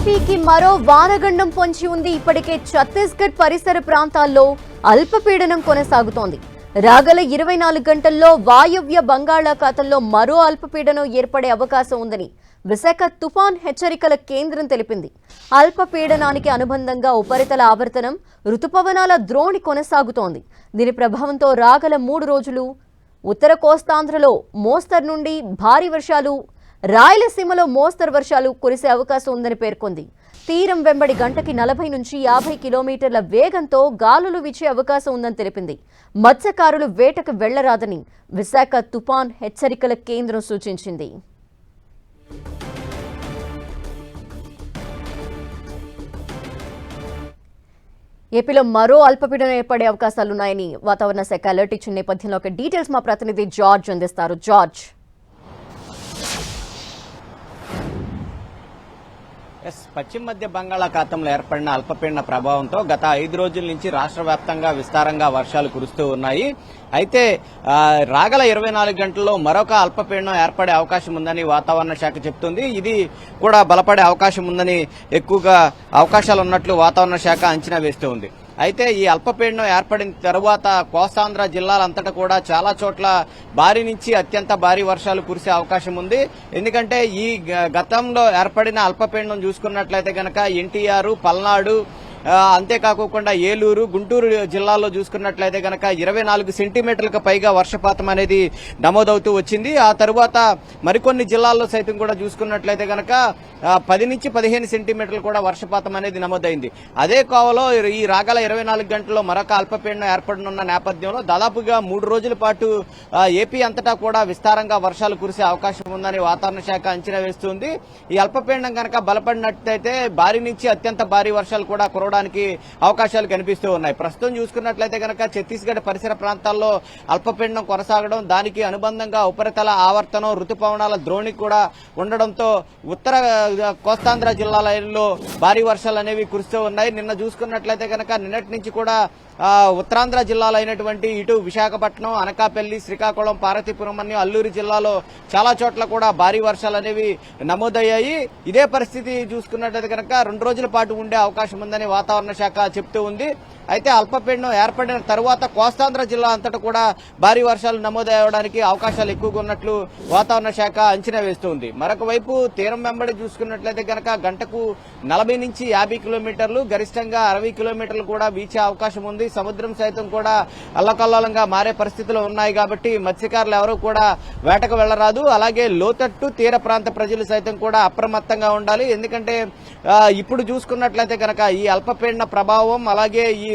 ఏపీకి మరో వానగండం పొంచి ఉంది. ఇప్పటికే ఛత్తీస్గఢ్ పరిసర ప్రాంతాల్లో అల్పపీడనం కొనసాగుతోంది. రాగల 24 గంటల్లో వాయువ్య బంగాళాఖాతంలో మరో అల్పపీడనం ఏర్పడే అవకాశం ఉందని విశాఖ తుఫాన్ హెచ్చరికల కేంద్రం తెలిపింది. అల్పపీడనానికి అనుబంధంగా ఉపరితల ఆవర్తనం రుతుపవనాల ద్రోణి కొనసాగుతోంది. దీని ప్రభావంతో రాగల 3 రోజులు ఉత్తర కోస్తాంధ్రలో మోస్తరు నుండి భారీ వర్షాలు, రాయలసీమలో మోస్తరు వర్షాలు కురిసే అవకాశం ఉందని పేర్కొంది. తీరం వెంబడి గంటకి 40 నుంచి 50 కిలోమీటర్ల వేగంతో గాలులు వీచే అవకాశం ఉందని తెలిపింది. మత్స్యకారులు వేటకు వెళ్లరాదని విశాఖ తుఫాన్ హెచ్చరికల కేంద్రం సూచించింది. ఏపీలో మరో అల్పపీడనం ఏర్పడే అవకాశాలున్నాయని వాతావరణ శాఖ అలర్ట్ ఇచ్చిన నేపథ్యంలో ఒక డీటెయిల్స్ మా ప్రతినిధి జార్జ్ అందిస్తారు. జార్జ్, పశ్చిమ మధ్య బంగాళాఖాతంలో ఏర్పడిన అల్పపీడన ప్రభావంతో గత 5 రోజుల నుంచి రాష్ట్ర వ్యాప్తంగా విస్తారంగా వర్షాలు కురుస్తూ ఉన్నాయి. అయితే రాగల 24 గంటల్లో మరొక అల్పపీడనం ఏర్పడే అవకాశం ఉందని వాతావరణ శాఖ చెబుతుంది. ఇది కూడా బలపడే అవకాశం ఉందని, ఎక్కువగా అవకాశాలు ఉన్నట్లు వాతావరణ శాఖ అంచనా వేస్తూ ఉంది. అయితే ఈ అల్పపీడనం ఏర్పడిన తరువాత కోస్తాంధ్ర జిల్లాలంతటా కూడా చాలా చోట్ల భారీ నుంచి అత్యంత భారీ వర్షాలు కురిసే అవకాశం ఉంది. ఎందుకంటే ఈ గతంలో ఏర్పడిన అల్పపీడనం చూసుకున్నట్లయితే గనక ఎన్టీఆర్, పల్నాడు, అంతేకాకుండా ఏలూరు, గుంటూరు జిల్లాల్లో చూసుకున్నట్లయితే గనక 24 సెంటీమీటర్లకు పైగా వర్షపాతం అనేది నమోదవుతూ వచ్చింది. ఆ తరువాత మరికొన్ని జిల్లాల్లో సైతం కూడా చూసుకున్నట్లయితే గనక 10 నుంచి 15 సెంటీమీటర్లు కూడా వర్షపాతం అనేది నమోదైంది. అదే కోవలో ఈ రాగల 24 గంటల్లో మరొక అల్పపీడనం ఏర్పడనున్న నేపథ్యంలో దాదాపుగా 3 రోజుల పాటు ఏపీ అంతటా కూడా విస్తారంగా వర్షాలు కురిసే అవకాశం ఉందని వాతావరణ శాఖ అంచనా వేస్తుంది. ఈ అల్పపీడనం కనుక బలపడినట్లయితే భారీ నుంచి అత్యంత భారీ వర్షాలు కూడా కురవడానికి అవకాశాలు కనిపిస్తూ ఉన్నాయి. ప్రస్తుతం చూసుకున్నట్లయితే కనుక ఛత్తీస్గఢ్ పరిసర ప్రాంతాల్లో అల్పపీడనం కొనసాగడం, దానికి అనుబంధంగా ఉపరితల ఆవర్తనం, రుతుపవనాల ద్రోణి కూడా ఉండడంతో ఉత్తర కోస్తాంధ్ర జిల్లాలలో భారీ వర్షాలు అనేవి కురుస్తూ ఉన్నాయి. నిన్న చూసుకున్నట్లయితే కనుక నిన్నటి నుంచి కూడా ఉత్తరాంధ్ర జిల్లాలో అయినటువంటి ఇటు విశాఖపట్నం, అనకాపల్లి, శ్రీకాకుళం, పార్వతీపురం అన్ని అల్లూరు జిల్లాలో చాలా చోట్ల కూడా భారీ వర్షాలు అనేవి నమోదయ్యాయి. ఇదే పరిస్థితి చూసుకున్నట్లయితే కనుక 2 రోజుల పాటు ఉండే అవకాశం ఉందని వాతావరణ శాఖ చెప్తూ ఉంది. అయితే అల్పపీడనం ఏర్పడిన తరువాత కోస్తాంధ్ర జిల్లా అంతటా కూడా భారీ వర్షాలు నమోదవడానికి అవకాశాలు ఎక్కువగా ఉన్నట్లు వాతావరణ శాఖ అంచనా వేస్తోంది. మరొక వైపు తీరం వెంబడి చూసుకున్నట్లయితే కనుక గంటకు 40 నుంచి 50 కిలోమీటర్లు, గరిష్టంగా 60 కిలోమీటర్లు కూడా వీచే అవకాశం ఉంది. సముద్రం సైతం కూడా అల్లకల్లోలంగా మారే పరిస్థితులు ఉన్నాయి కాబట్టి మత్స్యకారులు ఎవరూ కూడా వేటకు వెళ్లరాదు. అలాగే లోతట్టు తీర ప్రాంత ప్రజలు సైతం కూడా అప్రమత్తంగా ఉండాలి. ఎందుకంటే ఇప్పుడు చూసుకున్నట్లయితే కనుక ఈ అల్పపీడన ప్రభావం, అలాగే ఈ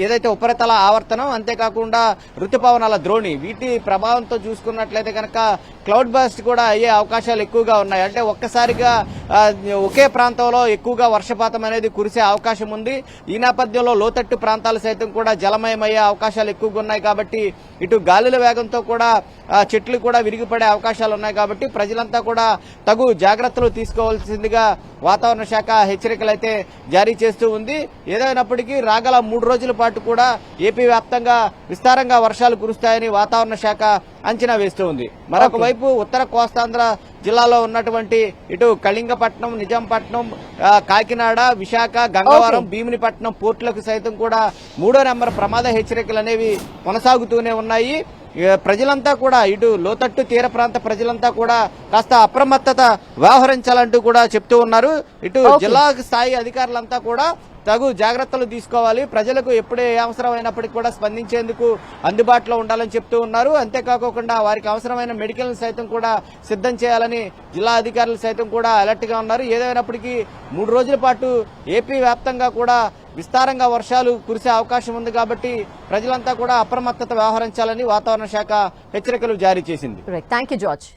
ఏదైతే ఉపరితల ఆవర్తనం, అంతేకాకుండా రుతుపవనాల ద్రోణి, వీటి ప్రభావంతో చూసుకున్నట్లయితే కనుక క్లౌడ్ బస్ట్ కూడా అయ్యే అవకాశాలు ఎక్కువగా ఉన్నాయి. అంటే ఒక్కసారిగా ఒకే ప్రాంతంలో ఎక్కువగా వర్షపాతం అనేది కురిసే అవకాశం ఉంది. ఈ నేపథ్యంలో లోతట్టు ప్రాంతాలు సైతం కూడా జలమయమయ్యే అవకాశాలు ఎక్కువగా ఉన్నాయి. కాబట్టి ఇటు గాలుల వేగంతో కూడా చెట్లు కూడా విరిగిపడే అవకాశాలు ఉన్నాయి. కాబట్టి ప్రజలంతా కూడా తగు జాగ్రత్తలు తీసుకోవాల్సిందిగా వాతావరణ శాఖ హెచ్చరికలు అయితే జారీ చేస్తూ ఉంది. ఏదైనప్పటికీ రాగల 3 రోజుల పాటు కూడా ఏపీ వ్యాప్తంగా విస్తారంగా వర్షాలు కురుస్తాయని వాతావరణ శాఖ అంచనా వేస్తూ ఉంది. మరొక వైపు ఉత్తర కోస్తాంధ్ర జిల్లాలో ఉన్నటువంటి ఇటు కళింగపట్నం, నిజాంపట్నం, కాకినాడ, విశాఖ, గంగవరం, భీమినిపట్నం పోర్టులకు సైతం కూడా 3వ నెంబర్ ప్రమాద హెచ్చరికలు అనేవి కొనసాగుతూనే ఉన్నాయి. ప్రజలంతా కూడా ఇటు లోతట్టు తీర ప్రాంత ప్రజలంతా కూడా కాస్త అప్రమత్తత వ్యవహరించాలంటూ కూడా చెప్తూ ఉన్నారు. ఇటు జిల్లా స్థాయి అధికారులంతా కూడా తగు జాగ్రత్తలు తీసుకోవాలి. ప్రజలకు ఎప్పుడే అవసరమైనప్పటికీ కూడా స్పందించేందుకు అందుబాటులో ఉండాలని చెప్తూ ఉన్నారు. అంతేకాకుండా వారికి అవసరమైన మెడికల్ సైతం కూడా సిద్ధం చేయాలని జిల్లా అధికారులు సైతం కూడా అలర్ట్ గా ఉన్నారు. ఏదైనప్పటికీ 3 రోజుల పాటు ఏపీ వ్యాప్తంగా కూడా విస్తారంగా వర్షాలు కురిసే అవకాశం ఉంది. కాబట్టి ప్రజలంతా కూడా అప్రమత్తత వ్యవహరించాలని వాతావరణ శాఖ హెచ్చరికలు జారీ చేసింది. Thank you George.